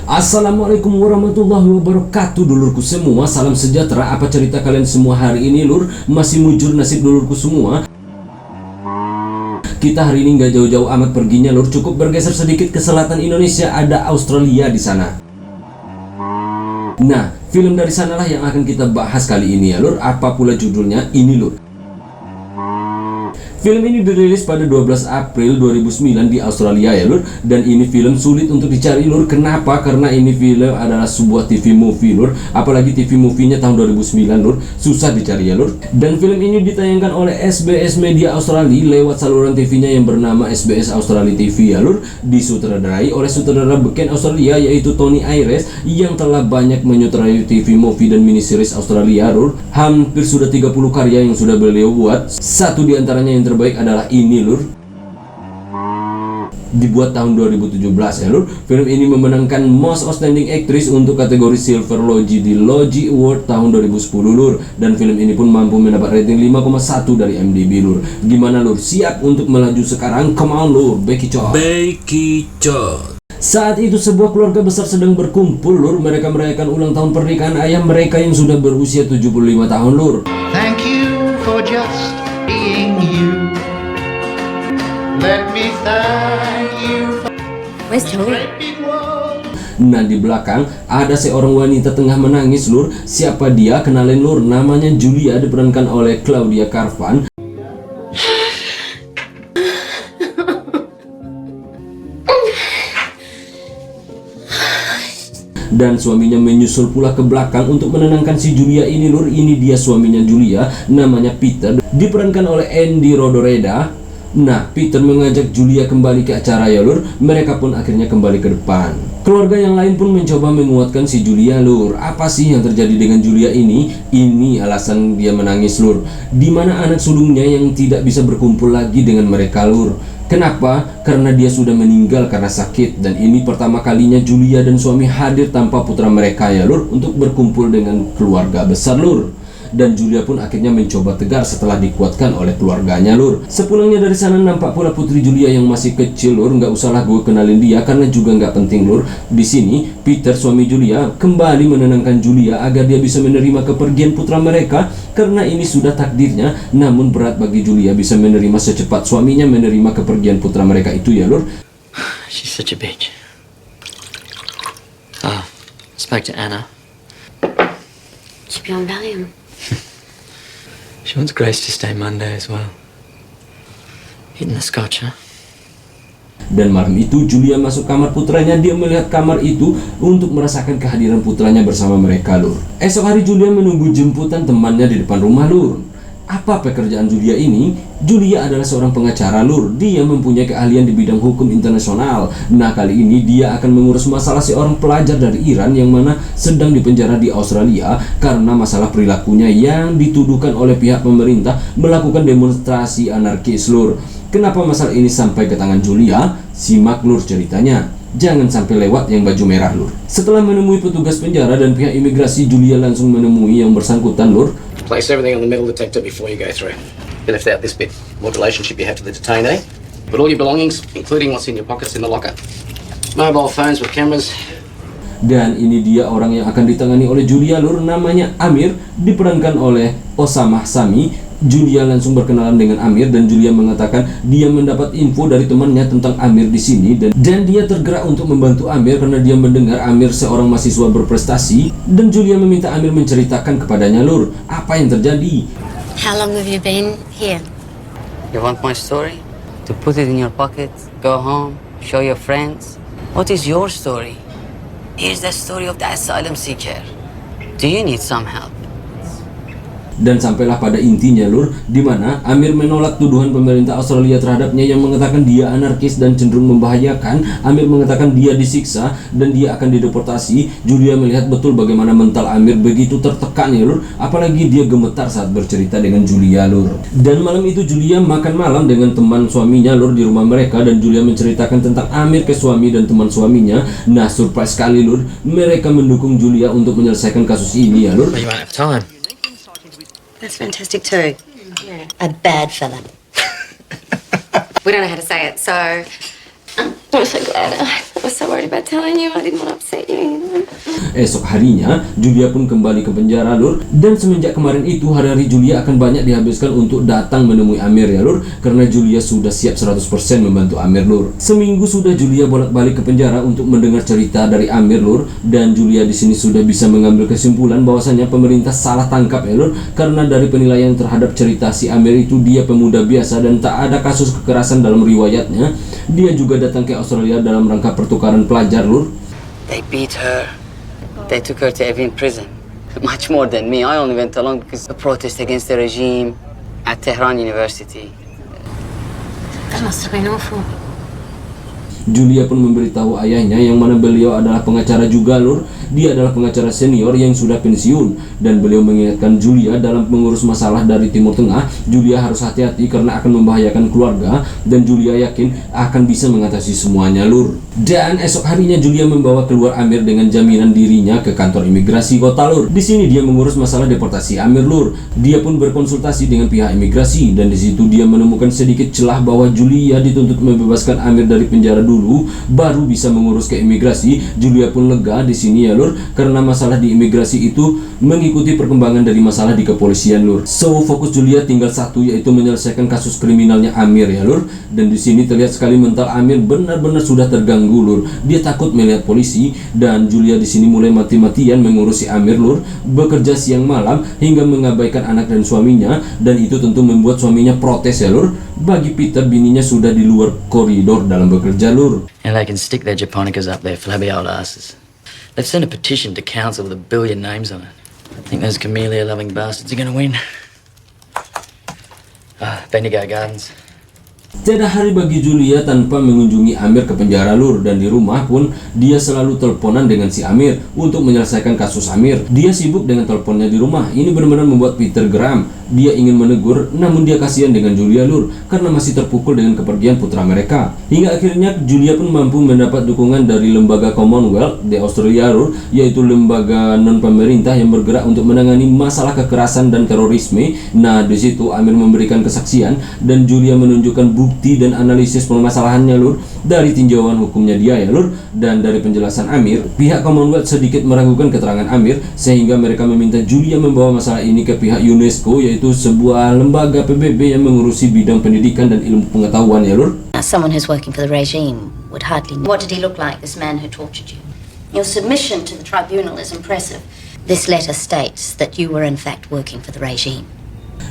Assalamualaikum warahmatullahi wabarakatuh dulurku semua. Salam sejahtera. Apa cerita kalian semua hari ini lur? Masih mujur nasib dulurku semua? Kita hari ini nggak jauh-jauh amat perginya lur. Cukup bergeser sedikit ke selatan Indonesia. Ada Australia di sana. Nah, film dari sanalah yang akan kita bahas kali ini ya lur. Apa pula judulnya? Ini lur. Film ini dirilis pada 12 April 2009 di Australia ya lur. Dan ini film sulit untuk dicari lur. Kenapa? Karena ini film adalah sebuah TV movie lur. Apalagi TV movie-nya tahun 2009 lur. Susah dicari ya lur. Dan film ini ditayangkan oleh SBS Media Australia lewat saluran TV-nya yang bernama SBS Australia TV ya lur. Disutradarai oleh sutradara beken Australia yaitu Tony Ayres yang telah banyak menyutradarai TV movie dan miniseries Australia lur. Hampir sudah 30 karya yang sudah beliau buat. Satu diantaranya yang terbaik adalah ini lur, dibuat tahun 2017 ya lur. Film ini memenangkan Most Outstanding Actress untuk kategori Silver Logie di Logie Award tahun 2010 lur. Dan film ini pun mampu mendapat rating 5,1 dari IMDb lur. Gimana lur? Siap untuk melaju sekarang? Come on lur, Bekicot. Saat itu sebuah keluarga besar sedang berkumpul lur. Mereka merayakan ulang tahun pernikahan ayah mereka yang sudah berusia 75 tahun lur. Thank you for just being you. Let me thank you for Where's Tony? great big world. Nah, di belakang ada seorang wanita tengah menangis lur. Siapa dia? Kenalin lur, namanya Julia, diperankan oleh Claudia Karvan. Dan suaminya menyusul pula ke belakang untuk menenangkan si Julia ini lur. Ini dia suaminya Julia, namanya Peter, diperankan oleh Andy Rodoreda. Nah, Peter mengajak Julia kembali ke acara ya lur. Mereka pun akhirnya kembali ke depan. Keluarga yang lain pun mencoba menguatkan si Julia lur. Apa sih yang terjadi dengan Julia ini? Ini alasan dia menangis lur. Dimana anak sulungnya yang tidak bisa berkumpul lagi dengan mereka lur. Kenapa? Karena dia sudah meninggal karena sakit. Dan ini pertama kalinya Julia dan suami hadir tanpa putra mereka ya lur, untuk berkumpul dengan keluarga besar lur. Dan Julia pun akhirnya mencoba tegar setelah dikuatkan oleh keluarganya lur. Sepulangnya dari sana nampak pula putri Julia yang masih kecil lur. Nggak usahlah gue kenalin dia karena juga nggak penting lur. Di sini Peter suami Julia kembali menenangkan Julia agar dia bisa menerima kepergian putra mereka, karena ini sudah takdirnya. Namun berat bagi Julia bisa menerima secepat suaminya menerima kepergian putra mereka itu ya lur. She's such a bitch. Ah, spoke to Anna. Keep you on Valium. She wants Grace to stay Monday as well. Hitting the scotch, huh? Dan malam itu Julia masuk kamar putranya. Dia melihat kamar itu untuk merasakan kehadiran putranya bersama mereka lur. Esok hari Julia menunggu jemputan temannya di depan rumah lur. Apa pekerjaan Julia ini? Julia adalah seorang pengacara lur. Dia mempunyai keahlian di bidang hukum internasional. Nah, kali ini dia akan mengurus masalah seorang pelajar dari Iran yang mana sedang dipenjara di Australia karena masalah perilakunya yang dituduhkan oleh pihak pemerintah melakukan demonstrasi anarkis lur. Kenapa masalah ini sampai ke tangan Julia? Simak lur ceritanya. Jangan sampai lewat yang baju merah lur. Setelah menemui petugas penjara dan pihak imigrasi, Julia langsung menemui yang bersangkutan lur. Place everything on the metal detector before you go through. You left out this bit. What relationship you have to the detainee. Put all your belongings, including what's in your pockets, in the locker. Mobile phones with cameras. Dan ini dia orang yang akan ditangani oleh Julia lur, namanya Amir, diperankan oleh Osama Sami. Julia langsung berkenalan dengan Amir dan Julia mengatakan dia mendapat info dari temannya tentang Amir di sini, dan dia tergerak untuk membantu Amir karena dia mendengar Amir seorang mahasiswa berprestasi. Dan Julia meminta Amir menceritakan kepadanya lur, apa yang terjadi. How long have you been here? You want my story? To put it in your pocket, go home, show your friends? What is your story? Here's the story of the asylum seeker. Do you need some help? Dan sampailah pada intinya lur, di mana Amir menolak tuduhan pemerintah Australia terhadapnya yang mengatakan dia anarkis dan cenderung membahayakan. Amir mengatakan dia disiksa dan dia akan dideportasi. Julia melihat betul bagaimana mental Amir begitu tertekan ya lur, apalagi dia gemetar saat bercerita dengan Julia lur. Dan malam itu Julia makan malam dengan teman suaminya lur di rumah mereka, dan Julia menceritakan tentang Amir ke suami dan teman suaminya. Nah, surprise sekali lur, mereka mendukung Julia untuk menyelesaikan kasus ini ya lur. But you won't have time. That's fantastic too. Yeah. A bad fella. We don't know how to say it, so I'm so glad. was so worried about telling you. I didn't want to upset you. Esok harinya, Julia pun kembali ke penjara, Lur. Dan semenjak kemarin itu, hari-hari Julia akan banyak dihabiskan untuk datang menemui Amir ya, Lur. Karena Julia sudah siap 100% membantu Amir, Lur. Seminggu sudah Julia bolak-balik ke penjara untuk mendengar cerita dari Amir, Lur. Dan Julia di sini sudah bisa mengambil kesimpulan bahwasanya pemerintah salah tangkap ya, Lur. Karena dari penilaian terhadap cerita si Amir itu, dia pemuda biasa dan tak ada kasus kekerasan dalam riwayatnya. Dia juga datang ke Australia dalam rangka pertukaran pelajar, Lur. They beat her. They took her to Evin prison. Much more than me. I only went along because of the protest against the regime at Tehran University. That must have been awful. Julia pun memberitahu ayahnya yang mana beliau adalah pengacara juga, Lur. Dia adalah pengacara senior yang sudah pensiun, dan beliau mengingatkan Julia dalam mengurus masalah dari Timur Tengah. Julia harus hati-hati karena akan membahayakan keluarga, dan Julia yakin akan bisa mengatasi semuanya, Lur. Dan esok harinya Julia membawa keluar Amir dengan jaminan dirinya ke kantor imigrasi kota, Lur. Di sini dia mengurus masalah deportasi Amir, Lur. Dia pun berkonsultasi dengan pihak imigrasi, dan di situ dia menemukan sedikit celah bahwa Julia dituntut membebaskan Amir dari penjara dulu, baru bisa mengurus ke imigrasi. Julia pun lega di sini ya, Lur, karena masalah di imigrasi itu mengikuti perkembangan dari masalah di kepolisian, Lur. So fokus Julia tinggal satu, yaitu menyelesaikan kasus kriminalnya Amir ya, Lur. Dan di sini terlihat sekali mental Amir benar-benar sudah terganggu, Lur. Dia takut melihat polisi, dan Julia di sini mulai mati-matian mengurusi Amir, Lur, bekerja siang malam hingga mengabaikan anak dan suaminya, dan itu tentu membuat suaminya protes ya, Lur. Bagi Peter, bininya sudah di luar koridor dalam bekerja, Lur. And they can stick their japonicas up their flabby old asses. They've sent a petition to council with 1 billion names on it. I think those camellia-loving bastards are going to win. Bendigo Gardens. Tiada hari bagi Julia tanpa mengunjungi Amir ke penjara, Lur. Dan di rumah pun dia selalu teleponan dengan si Amir untuk menyelesaikan kasus Amir. Dia sibuk dengan teleponnya di rumah. Ini benar-benar membuat Peter geram. Dia ingin menegur, namun dia kasihan dengan Julia, Lur, karena masih terpukul dengan kepergian putra mereka. Hingga akhirnya Julia pun mampu mendapat dukungan dari lembaga Commonwealth di Australia, Lur, yaitu lembaga non-pemerintah yang bergerak untuk menangani masalah kekerasan dan terorisme. Nah, di situ Amir memberikan kesaksian dan Julia menunjukkan bukti dan analisis permasalahannya, Lur, dari tinjauan hukumnya dia ya, Lur. Dan dari penjelasan Amir, pihak Commonwealth sedikit meragukan keterangan Amir, sehingga mereka meminta Julia membawa masalah ini ke pihak UNESCO, yaitu sebuah lembaga PBB yang mengurusi bidang pendidikan dan ilmu pengetahuan ya, Lur. Now, someone who's working for the regime would hardly know. What did he look like, this man who tortured you? Your submission to the tribunal is impressive. This letter states that you were in fact working for the regime.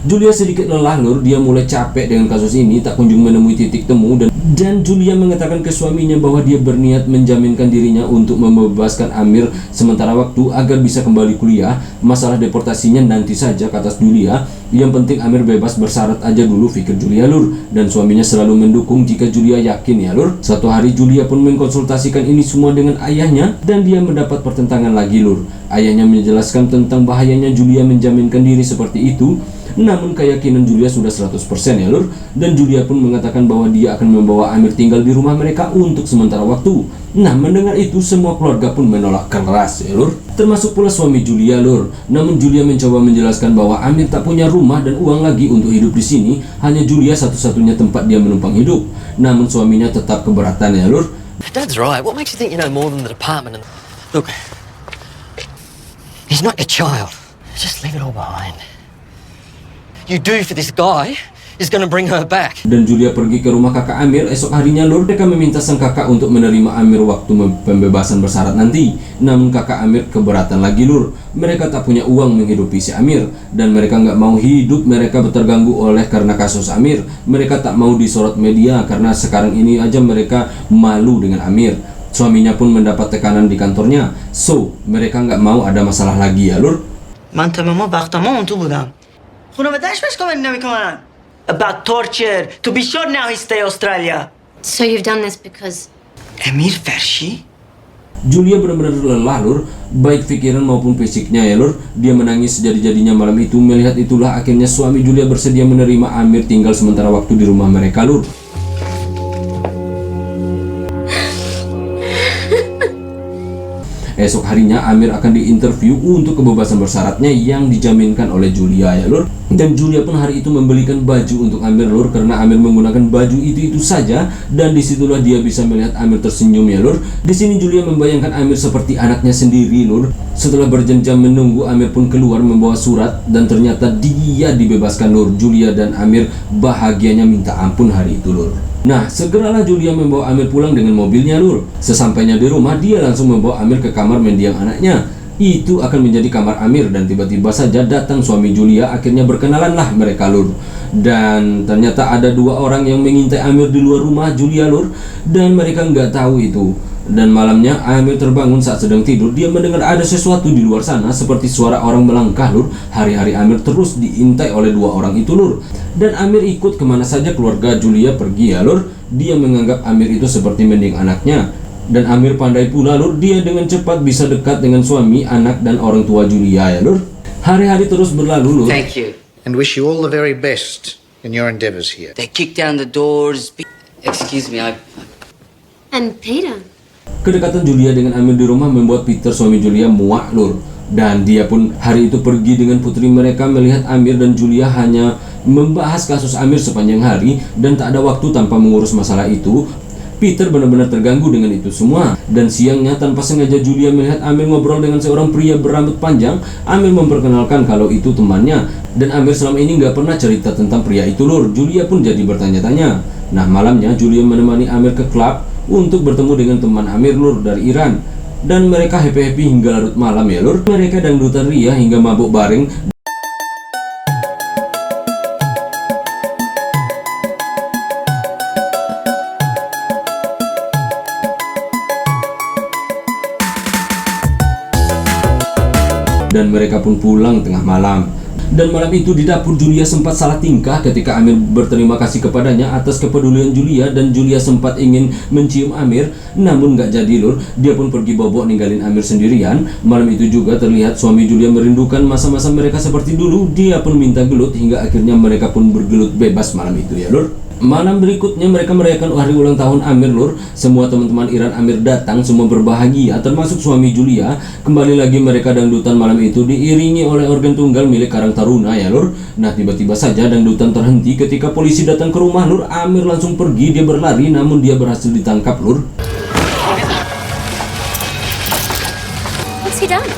Julia sedikit lelah, Lur. Dia mulai capek dengan kasus ini, tak kunjung menemui titik temu, dan Julia mengatakan ke suaminya bahwa dia berniat menjaminkan dirinya untuk membebaskan Amir sementara waktu agar bisa kembali kuliah. Masalah deportasinya nanti saja, kata Julia. Yang penting Amir bebas bersyarat aja dulu, pikir Julia, Lur. Dan suaminya selalu mendukung jika Julia yakin ya, Lur. Suatu hari Julia pun mengkonsultasikan ini semua dengan ayahnya, dan dia mendapat pertentangan lagi, Lur. Ayahnya menjelaskan tentang bahayanya Julia menjaminkan diri seperti itu. Namun keyakinan Julia sudah 100% ya, Lur. Dan Julia pun mengatakan bahwa dia akan membawa Amir tinggal di rumah mereka untuk sementara waktu. Nah, mendengar itu semua keluarga pun menolak keras ya, Lur. Termasuk pula suami Julia, Lur. Namun Julia mencoba menjelaskan bahwa Amir tak punya rumah dan uang lagi untuk hidup di sini. Hanya Julia satu-satunya tempat dia menumpang hidup. Namun suaminya tetap keberatan ya, Lur. Dad's right. What makes you think you know more than the department? Look, he's not your child. Just leave it all behind. You do for this guy is gonna bring her back. Dan Julia pergi ke rumah kakak Amir esok harinya, Lur. Mereka meminta sang kakak untuk menerima Amir waktu pembebasan bersyarat nanti. Namun kakak Amir keberatan lagi, Lur. Mereka tak punya uang menghidupi si Amir, dan mereka nggak mau hidup mereka terganggu oleh karena kasus Amir. Mereka tak mau disorot media karena sekarang ini aja mereka malu dengan Amir. Suaminya pun mendapat tekanan di kantornya. So mereka nggak mau ada masalah lagi ya, Lur. من تمام وقتما اون تو بودم خانواده‌اش بهش کامنت نمیکنن about torture to be sure now he stay Australia. So you've done this because Emir Fershi? Julia benar-benar lelah, Lur, baik pikiran maupun fisiknya ya, Lur. Dia menangis sejadi-jadinya malam itu. Melihat itulah akhirnya suami Julia bersedia menerima Amir tinggal sementara waktu di rumah mereka, Lur. Esok harinya Amir akan diinterview untuk kebebasan bersyaratnya yang dijaminkan oleh Julia ya lur. Dan Julia pun hari itu membelikan baju untuk Amir lur, karena Amir menggunakan baju itu saja, dan disitulah dia bisa melihat Amir tersenyum ya lur. Di sini Julia membayangkan Amir seperti anaknya sendiri lur. Setelah berjam-jam menunggu, Amir pun keluar membawa surat dan ternyata dia dibebaskan lur. Julia dan Amir bahagianya minta ampun hari itu lur. Nah, segeralah Julia membawa Amir pulang dengan mobilnya lur. Sesampainya di rumah, dia langsung membawa Amir ke kamar mendiang anaknya. Itu akan menjadi kamar Amir, dan tiba-tiba saja datang suami Julia. Akhirnya berkenalanlah mereka lur. Dan ternyata ada dua orang yang mengintai Amir di luar rumah Julia lur, dan mereka nggak tahu itu. Dan malamnya Amir terbangun saat sedang tidur. Dia mendengar ada sesuatu di luar sana seperti suara orang melangkah lur. Hari-hari Amir terus diintai oleh dua orang itu lur. Dan Amir ikut kemana saja keluarga Julia pergi ya lur. Dia menganggap Amir itu seperti mending anaknya. Dan Amir pandai pula lur, dia dengan cepat bisa dekat dengan suami, anak, dan orang tua Julia ya lur. Hari-hari terus berlalu lur. Thank you. And wish you all the very best in your endeavors here. They kicked down the doors. Excuse me, And Peter. Kedekatan Julia dengan Amir di rumah membuat Peter suami Julia muak lur. Dan dia pun hari itu pergi dengan putri mereka melihat Amir dan Julia hanya membahas kasus Amir sepanjang hari dan tak ada waktu tanpa mengurus masalah itu. Peter benar-benar terganggu dengan itu semua. Dan siangnya tanpa sengaja Julia melihat Amir ngobrol dengan seorang pria berambut panjang. Amir memperkenalkan kalau itu temannya. Dan Amir selama ini nggak pernah cerita tentang pria itu lur. Julia pun jadi bertanya-tanya. Nah, malamnya Julia menemani Amir ke klub untuk bertemu dengan teman Amir lur dari Iran. Dan mereka happy-happy hingga larut malam ya lur. Mereka dangdutan ria hingga mabuk bareng. Dan mereka pun pulang tengah malam. Dan malam itu di dapur Julia sempat salah tingkah ketika Amir berterima kasih kepadanya atas kepedulian Julia, dan Julia sempat ingin mencium Amir, namun nggak jadi lur. Dia pun pergi bobok ninggalin Amir sendirian. Malam itu juga terlihat suami Julia merindukan masa-masa mereka seperti dulu. Dia pun minta gelut hingga akhirnya mereka pun bergelut bebas malam itu ya lur. Malam berikutnya mereka merayakan hari ulang tahun Amir lur. Semua teman-teman Iran Amir datang, semua berbahagia termasuk suami Julia. Kembali lagi mereka dangdutan malam itu diiringi oleh organ tunggal milik Karang Taruna ya lur. Nah, tiba-tiba saja dangdutan terhenti ketika polisi datang ke rumah lur. Amir langsung pergi, dia berlari namun dia berhasil ditangkap lur. What's he done?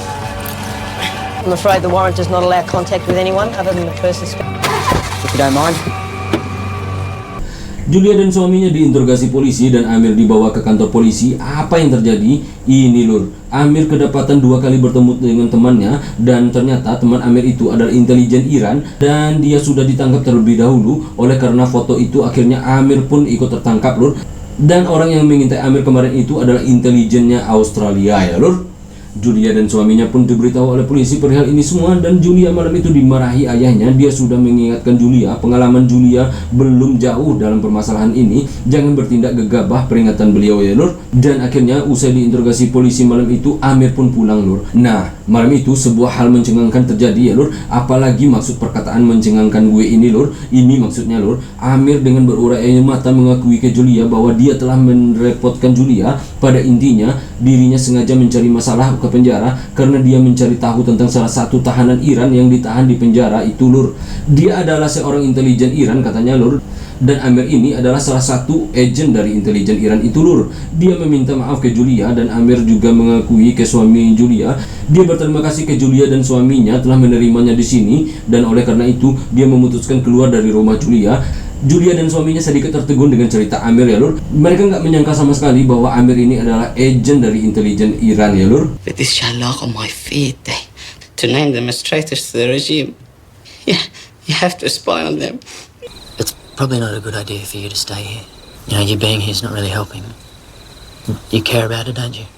I'm afraid the warrant does not allow contact with anyone other than the person. if you don't mind. Julia dan suaminya diinterogasi polisi dan Amir dibawa ke kantor polisi. Apa yang terjadi? Ini lur, Amir kedapatan 2 kali bertemu dengan temannya, dan ternyata teman Amir itu adalah intelijen Iran dan dia sudah ditangkap terlebih dahulu. Oleh karena foto itu akhirnya Amir pun ikut tertangkap lur. Dan orang yang mengintai Amir kemarin itu adalah intelijennya Australia ya lur. Julia dan suaminya pun diberitahu oleh polisi perihal ini semua, dan Julia malam itu dimarahi ayahnya. Dia sudah mengingatkan Julia, pengalaman Julia belum jauh dalam permasalahan ini, jangan bertindak gegabah, peringatan beliau ya lur. Dan akhirnya usai diinterogasi polisi malam itu, Amir pun pulang lur. Nah, malam itu sebuah hal mencengangkan terjadi ya lur. Apalagi maksud perkataan mencengangkan gue ini lur. Ini maksudnya lur, Amir dengan berurai air mata mengakui ke Julia bahwa dia telah merepotkan Julia. Pada intinya dirinya sengaja mencari masalah ke penjara karena dia mencari tahu tentang salah satu tahanan Iran yang ditahan di penjara itu lur. Dia adalah seorang intelijen Iran katanya lur. Dan Amir ini adalah salah satu agen dari intelijen Iran itu lur. Dia meminta maaf ke Julia, dan Amir juga mengakui ke suami Julia. Dia berterima kasih ke Julia dan suaminya telah menerimanya di sini, dan oleh karena itu dia memutuskan keluar dari rumah Julia. Julia dan suaminya sedikit tertegun dengan cerita Amir ya lur. Mereka nggak menyangka sama sekali bahwa Amir ini adalah agen dari intelijen Iran ya lur. With this shalak on my feet, to name them as traitors to the regime. Yeah, you have to spy on them. It's probably not a good idea for you to stay here. You know, you being here is not really helping. You care about it, don't you?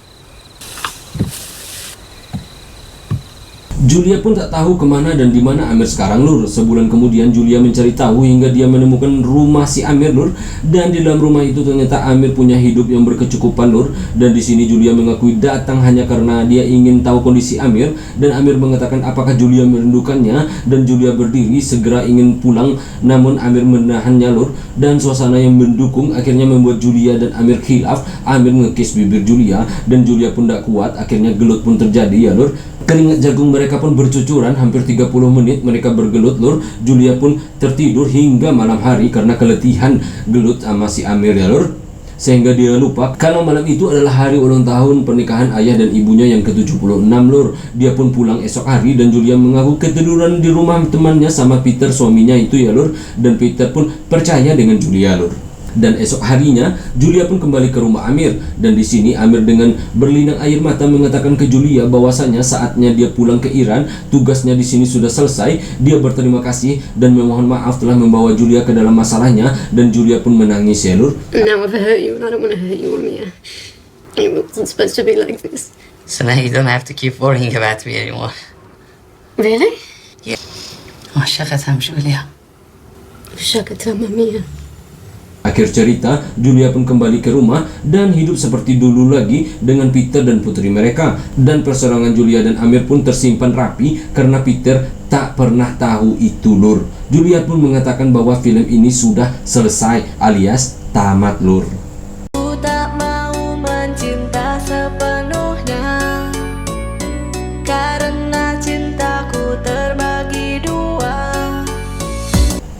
Julia pun tak tahu kemana dan di mana Amir sekarang lur. Sebulan kemudian Julia mencari tahu hingga dia menemukan rumah si Amir lur. Dan di dalam rumah itu ternyata Amir punya hidup yang berkecukupan lur. Dan di sini Julia mengakui datang hanya karena dia ingin tahu kondisi Amir. Dan Amir mengatakan apakah Julia merindukannya. Dan Julia berdiri segera ingin pulang, namun Amir menahannya lur. Dan suasana yang mendukung akhirnya membuat Julia dan Amir khilaf. Amir ngekis bibir Julia dan Julia pun tak kuat. Akhirnya gelut pun terjadi ya lur. Keringat jagung mereka pun bercucuran hampir 30 menit mereka bergelut lur. Julia pun tertidur hingga malam hari karena keletihan gelut sama si Amir ya lur. Sehingga dia lupa kalau malam itu adalah hari ulang tahun pernikahan ayah dan ibunya yang ke-76 lur. Dia pun pulang esok hari dan Julia mengaku ketiduran di rumah temannya sama Peter suaminya itu ya lur. Dan Peter pun percaya dengan Julia lur. Dan esok harinya Julia pun kembali ke rumah Amir. Dan di sini Amir dengan berlinang air mata mengatakan ke Julia bahwasanya saatnya dia pulang ke Iran, tugasnya di sini sudah selesai. Dia berterima kasih dan memohon maaf telah membawa Julia ke dalam masalahnya. Dan Julia pun menangis ya lur. Now I've hurt you and I don't want to hurt you, Mia. It wasn't supposed to be like this. So now you don't have to keep worrying about me anymore. Really? Yeah. عاشقتم جوليا. شكتها Mia. Akhir cerita, Julia pun kembali ke rumah dan hidup seperti dulu lagi dengan Peter dan putri mereka. Dan perseorangan Julia dan Amir pun tersimpan rapi karena Peter tak pernah tahu itu lur. Julia pun mengatakan bahwa film ini sudah selesai alias tamat lur. Ku tak mau mencinta sepenuhnya karena cintaku terbagi dua.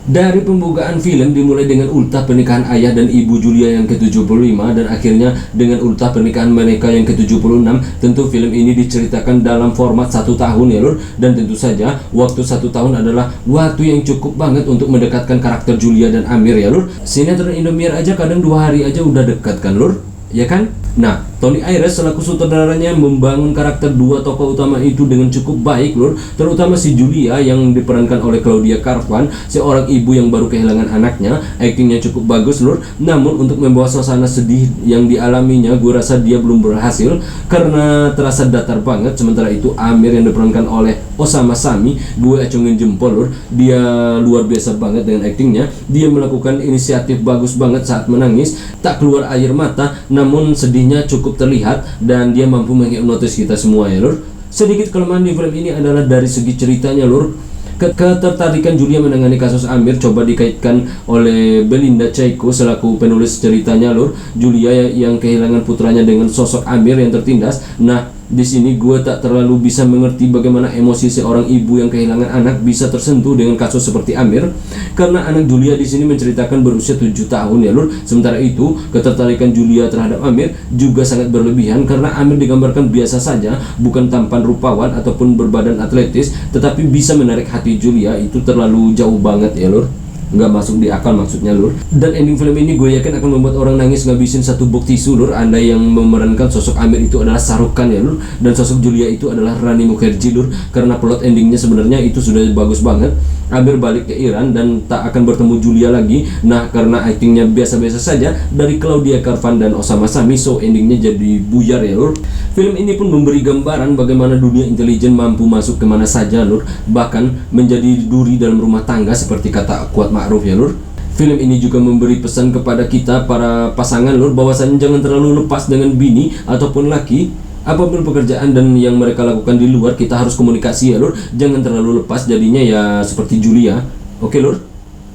Dari pembukaan film dimulai dengan ultah pernikahan ayah dan ibu Julia yang ke-75 dan akhirnya dengan ultah pernikahan mereka yang ke-76. Tentu film ini diceritakan dalam format 1 tahun ya lur. Dan tentu saja waktu 1 tahun adalah waktu yang cukup banget untuk mendekatkan karakter Julia dan Amir ya lur. Sinetron Indomaret aja kadang 2 hari aja udah dekat kan lur, ya kan? Nah, Tony Ayres selaku sutradaranya membangun karakter 2 tokoh utama itu dengan cukup baik lur. Terutama si Julia yang diperankan oleh Claudia Karvan, seorang ibu yang baru kehilangan anaknya. Aktingnya cukup bagus lur. Namun untuk membawa suasana sedih yang dialaminya, gue rasa dia belum berhasil karena terasa datar banget. Sementara itu Amir yang diperankan oleh Osama Sami, gue acungin jempol lur. Dia luar biasa banget dengan aktingnya. Dia melakukan inisiatif bagus banget saat menangis, tak keluar air mata, namun sedihnya cukup terlihat dan dia mampu menghipnotis kita semua ya lur. Sedikit kelemahan di film ini adalah dari segi ceritanya lur. Ketertarikan Julia menangani kasus Amir coba dikaitkan oleh Belinda Chaiko selaku penulis ceritanya lur. Julia yang kehilangan putranya dengan sosok Amir yang tertindas. Nah, di sini gue tak terlalu bisa mengerti bagaimana emosi seorang ibu yang kehilangan anak bisa tersentuh dengan kasus seperti Amir, karena anak Julia di sini menceritakan berusia 7 tahun ya lur. Sementara itu ketertarikan Julia terhadap Amir juga sangat berlebihan karena Amir digambarkan biasa saja, bukan tampan rupawan ataupun berbadan atletis, tetapi bisa menarik hati Julia. Itu terlalu jauh banget ya lur, nggak masuk di akal maksudnya lur. Dan ending film ini gue yakin akan membuat orang nangis ngabisin satu box tisu lur. Anda yang memerankan sosok Amir itu adalah Shah Rukh Khan ya lur, dan sosok Julia itu adalah Rani Mukherjee lur. Karena plot endingnya sebenarnya itu sudah bagus banget. Amir balik ke Iran dan tak akan bertemu Julia lagi. Nah, karena aktingnya biasa-biasa saja dari Claudia Karvan dan Osama Sami, so endingnya jadi buyar ya lur. Film ini pun memberi gambaran bagaimana dunia intelijen mampu masuk kemana saja lur, bahkan menjadi duri dalam rumah tangga seperti kata Kuat Ma'ruf ya lur. Film ini juga memberi pesan kepada kita para pasangan lur, bahwasanya jangan terlalu lepas dengan bini ataupun laki. Apapun pekerjaan dan yang mereka lakukan di luar, kita harus komunikasi ya lur. Jangan terlalu lepas, jadinya ya seperti Julia. Oke lur,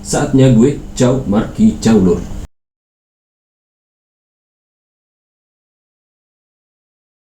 saatnya gue ciao Marki ciao lur.